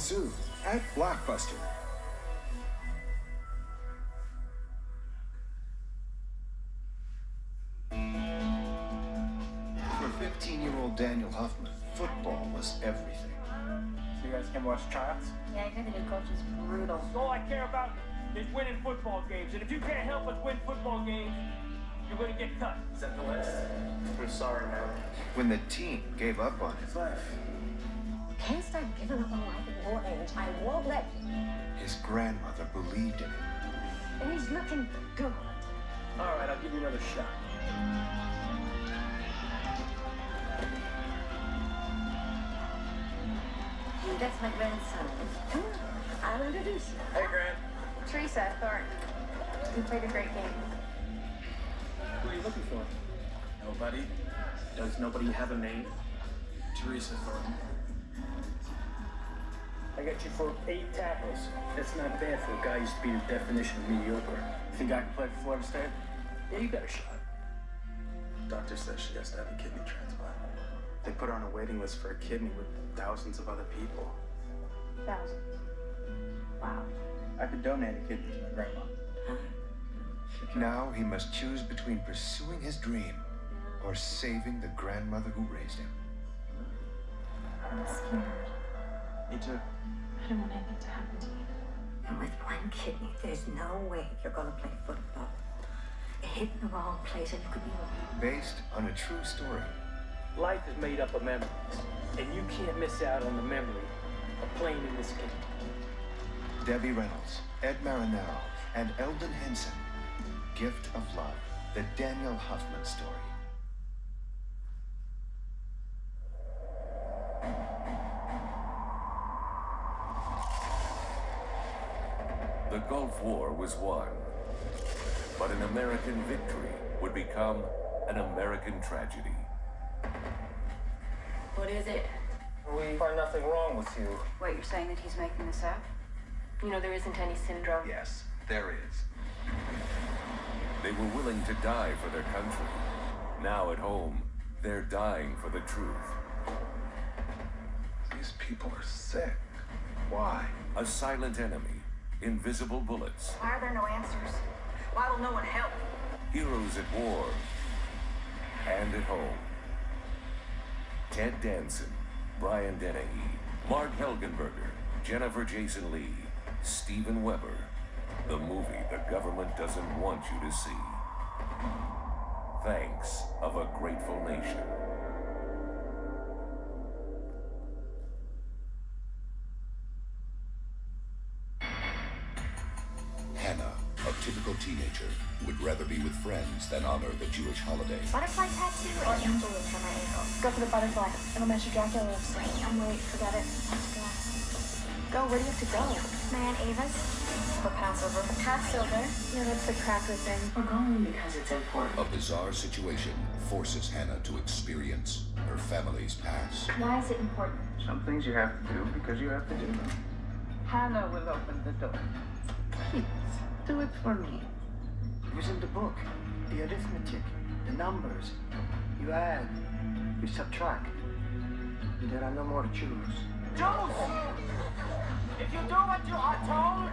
soon at Blockbuster. For 15-year-old Daniel Huffman, football was everything. So you guys can watch tryouts? Yeah, I hear the new coach is brutal. All I care about is winning football games. And if you can't help us win football games, you're going to get cut. Is that the list? I'm sorry, man. When the team gave up on his life, Can't start giving up on life at your age. I won't let you. his grandmother believed in him. And he's looking good. All right, I'll give you another shot. Hey, that's my grandson. Come on, I'll introduce you. Hey, Grant. Teresa Thornton. We played a great game. Who are you looking for? Nobody. Does nobody have a name? Teresa Thornton. I got you for 8 tackles. That's not bad for a guy who used to be the definition of mediocre. Think I can play for Florida State? Yeah, you got a shot. Doctor says she has to have a kidney transplant. They put her on a waiting list for a kidney with thousands of other people. Thousands. Wow. I could donate a kidney to my grandma. Now he must choose between pursuing his dream or saving the grandmother who raised him. I'm scared. Me too. I don't want anything to happen to you. And with one kidney, there's no way you're gonna play football. Hit in the wrong place and you could be wrong. Based on a true story. Life is made up of memories, and you can't miss out on the memory of playing in this game. Debbie Reynolds, Ed Marinello, and Eldon Henson. Gift of Love, the Daniel Huffman story. The Gulf War was won, but an American victory would become an American tragedy. What is it? We find nothing wrong with you. Wait, you're saying that he's making this up? You know, there isn't any syndrome. Yes, there is. They were willing to die for their country. Now at home, they're dying for the truth. These people are sick. Why? A silent enemy, invisible bullets, Why are there no answers? Why will no one help? heroes at war and at home. Ted Danson, Brian Dennehy, Mark Helgenberger, Jennifer Jason Leigh, Steven Weber. The movie the government doesn't want you to see. Thanks of a Grateful Nation. Hannah, a typical teenager, would rather be with friends than honor the Jewish holiday. Butterfly tattoo or angel wings on my ankle? Go for the butterfly. It'll match your Dracula lipstick. I'm late. Forget it. Let's go. Go. Where do you have to go? My Aunt Ava's. For Passover. Passover? Yeah, that's the cracker thing. We're going because it's important. A bizarre situation forces Hannah to experience her family's past. Why is it important? Some things you have to do because you have to do them. Hannah will open the door. Please, do it for me. It was in the book. The arithmetic, the numbers. You add, you subtract. And there are no more Jews. Jews! If you do what you are told,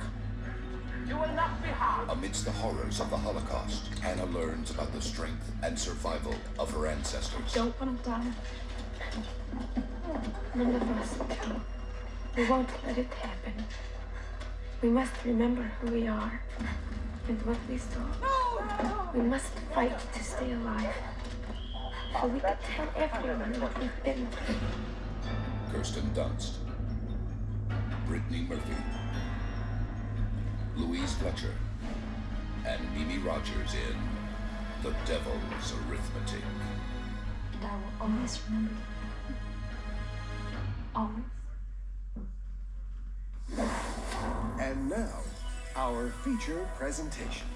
you will not be harmed. Amidst the horrors of the Holocaust, Hannah learns about the strength and survival of her ancestors. Don't want to die. None of us do. We won't let it happen. We must remember who we are and what we saw. We must fight to stay alive. So we can tell everyone what we've been through. Kirsten Dunst, Brittany Murphy, Louise Fletcher, and Mimi Rogers in The Devil's Arithmetic. And I will always remember you. Always. And now, our feature presentation.